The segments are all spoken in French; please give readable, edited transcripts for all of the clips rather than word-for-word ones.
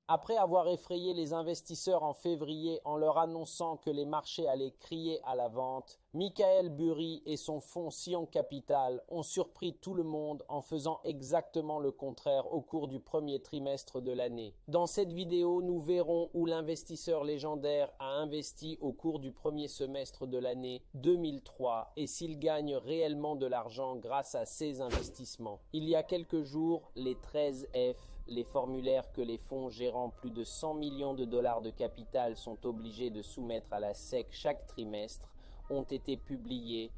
Après avoir effrayé les investisseurs en février en leur annonçant que les marchés allaient crier à la vente, Michael Burry et son fonds Sion Capital ont surpris tout le monde en faisant exactement le contraire au cours du premier trimestre de l'année. Dans cette vidéo, nous verrons où l'investisseur légendaire a investi au cours du premier semestre de l'année 2003 et s'il gagne réellement de l'argent grâce à ces investissements. Il y a quelques jours, les 13F, les formulaires que les fonds gérant plus de 100 millions de dollars de capital sont obligés de soumettre à la SEC chaque trimestre, ont été publiés.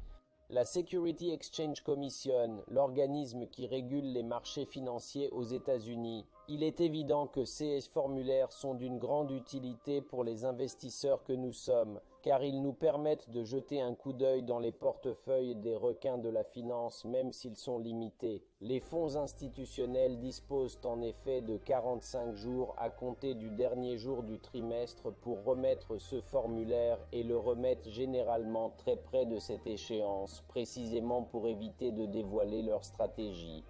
La Security Exchange Commission, l'organisme qui régule les marchés financiers aux États-Unis. Il est évident que ces formulaires sont d'une grande utilité pour les investisseurs que nous sommes, car ils nous permettent de jeter un coup d'œil dans les portefeuilles des requins de la finance, même s'ils sont limités. Les fonds institutionnels disposent en effet de 45 jours à compter du dernier jour du trimestre pour remettre ce formulaire et le remettent généralement très près de cette échéance, précisément pour éviter de dévoiler leur stratégie.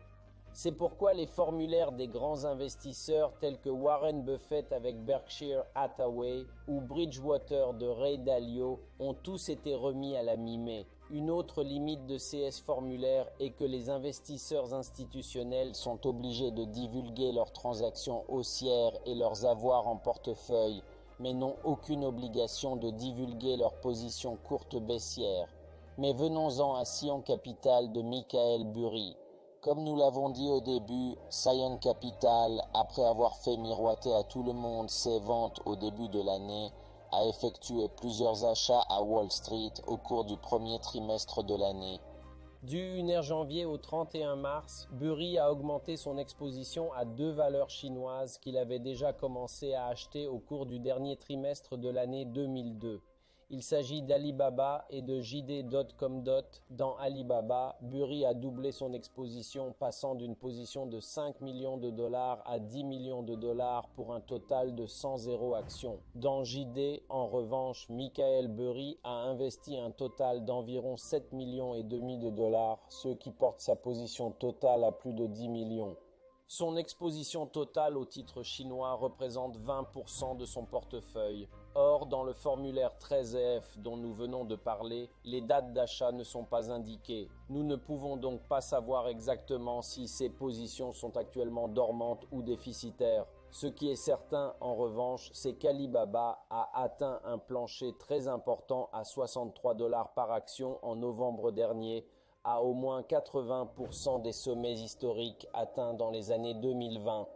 C'est pourquoi les formulaires des grands investisseurs tels que Warren Buffett avec Berkshire Hathaway ou Bridgewater de Ray Dalio ont tous été remis à la mi-mai. Une autre limite de ces formulaires est que les investisseurs institutionnels sont obligés de divulguer leurs transactions haussières et leurs avoirs en portefeuille, mais n'ont aucune obligation de divulguer leurs positions courtes baissières. Mais venons-en à Sion Capital de Michael Burry. Comme nous l'avons dit au début, Sion Capital, après avoir fait miroiter à tout le monde ses ventes au début de l'année, a effectué plusieurs achats à Wall Street au cours du premier trimestre de l'année. Du 1er janvier au 31 mars, Burry a augmenté son exposition à deux valeurs chinoises qu'il avait déjà commencé à acheter au cours du dernier trimestre de l'année 2002. Il s'agit d'Alibaba et de JD.com. Dans Alibaba, Burry a doublé son exposition, passant d'une position de 5 millions de dollars à 10 millions de dollars pour un total de 100 actions. Dans JD, en revanche, Michael Burry a investi un total d'environ 7 millions et demi de dollars, ce qui porte sa position totale à plus de 10 millions. Son exposition totale au titre chinois représente 20% de son portefeuille. Or, dans le formulaire 13F dont nous venons de parler, les dates d'achat ne sont pas indiquées. Nous ne pouvons donc pas savoir exactement si ces positions sont actuellement dormantes ou déficitaires. Ce qui est certain, en revanche, c'est qu'Alibaba a atteint un plancher très important à 63 dollars par action en novembre dernier, à au moins 80% des sommets historiques atteints dans les années 2020.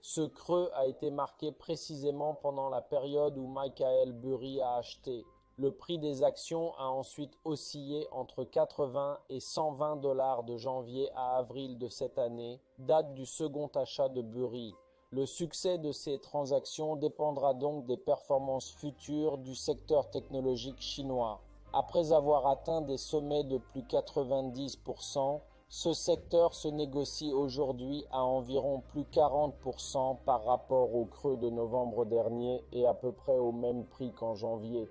Ce creux a été marqué précisément pendant la période où Michael Burry a acheté. Le prix des actions a ensuite oscillé entre 80 et 120 dollars de janvier à avril de cette année, date du second achat de Burry. Le succès de ces transactions dépendra donc des performances futures du secteur technologique chinois. Après avoir atteint des sommets de plus 90%, ce secteur se négocie aujourd'hui à environ plus 40% par rapport au creux de novembre dernier et à peu près au même prix qu'en janvier.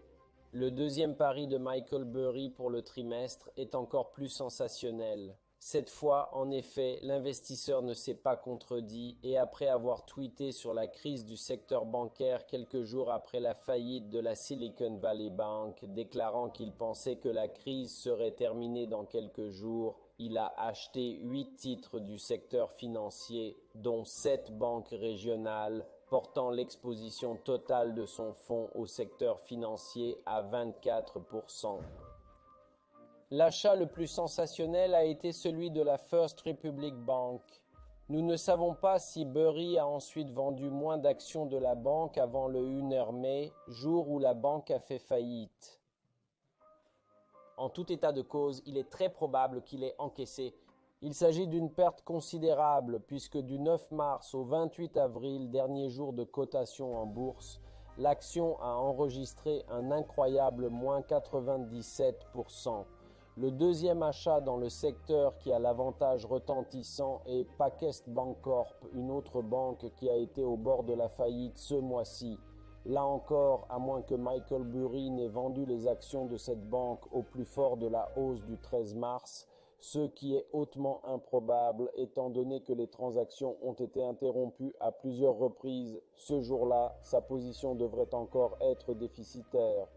Le deuxième pari de Michael Burry pour le trimestre est encore plus sensationnel. Cette fois, en effet, l'investisseur ne s'est pas contredit et après avoir tweeté sur la crise du secteur bancaire quelques jours après la faillite de la Silicon Valley Bank, déclarant qu'il pensait que la crise serait terminée dans quelques jours, il a acheté 8 titres du secteur financier, dont 7 banques régionales, portant l'exposition totale de son fonds au secteur financier à 24%. L'achat le plus sensationnel a été celui de la First Republic Bank. Nous ne savons pas si Burry a ensuite vendu moins d'actions de la banque avant le 1er mai, jour où la banque a fait faillite. En tout état de cause, il est très probable qu'il ait encaissé. Il s'agit d'une perte considérable puisque du 9 mars au 28 avril, dernier jour de cotation en bourse, l'action a enregistré un incroyable moins 97%. Le deuxième achat dans le secteur qui a l'avantage retentissant est Pakest Bancorp, une autre banque qui a été au bord de la faillite ce mois-ci. Là encore, à moins que Michael Burry n'ait vendu les actions de cette banque au plus fort de la hausse du 13 mars, ce qui est hautement improbable étant donné que les transactions ont été interrompues à plusieurs reprises. Ce jour-là, sa position devrait encore être déficitaire.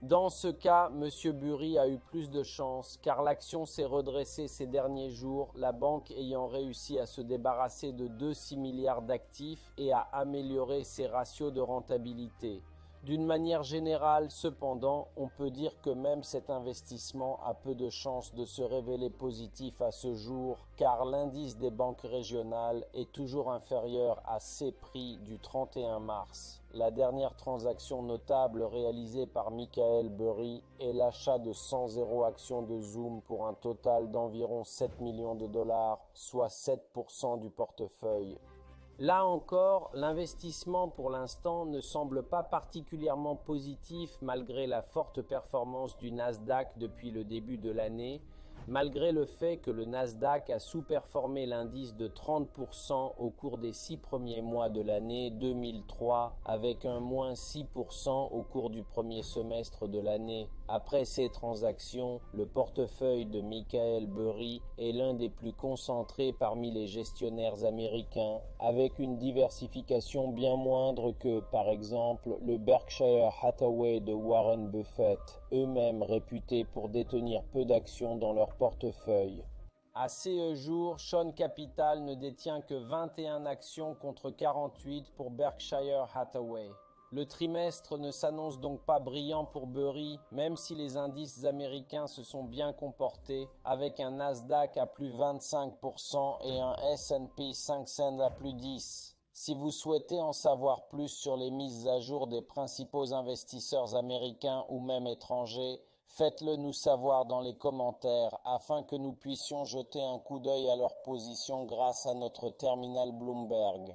Dans ce cas, M. Burry a eu plus de chance car l'action s'est redressée ces derniers jours, la banque ayant réussi à se débarrasser de 2,6 milliards d'actifs et à améliorer ses ratios de rentabilité. D'une manière générale, cependant, on peut dire que même cet investissement a peu de chances de se révéler positif à ce jour, car l'indice des banques régionales est toujours inférieur à ses prix du 31 mars. La dernière transaction notable réalisée par Michael Burry est l'achat de 100 actions de Zoom pour un total d'environ 7 millions de dollars, soit 7% du portefeuille. Là encore, l'investissement pour l'instant ne semble pas particulièrement positif malgré la forte performance du Nasdaq depuis le début de l'année, malgré le fait que le Nasdaq a sous-performé l'indice de 30% au cours des 6 premiers mois de l'année 2003, avec un moins 6% au cours du premier semestre de l'année. Après ces transactions, le portefeuille de Michael Burry est l'un des plus concentrés parmi les gestionnaires américains, avec une diversification bien moindre que, par exemple, le Berkshire Hathaway de Warren Buffett, eux-mêmes réputés pour détenir peu d'actions dans leur portefeuille. À ces jours, Sean Capital ne détient que 21 actions contre 48 pour Berkshire Hathaway. Le trimestre ne s'annonce donc pas brillant pour Burry, même si les indices américains se sont bien comportés, avec un Nasdaq à plus 25% et un S&P 500 à plus 10%. Si vous souhaitez en savoir plus sur les mises à jour des principaux investisseurs américains ou même étrangers, faites-le nous savoir dans les commentaires afin que nous puissions jeter un coup d'œil à leur position grâce à notre terminal Bloomberg.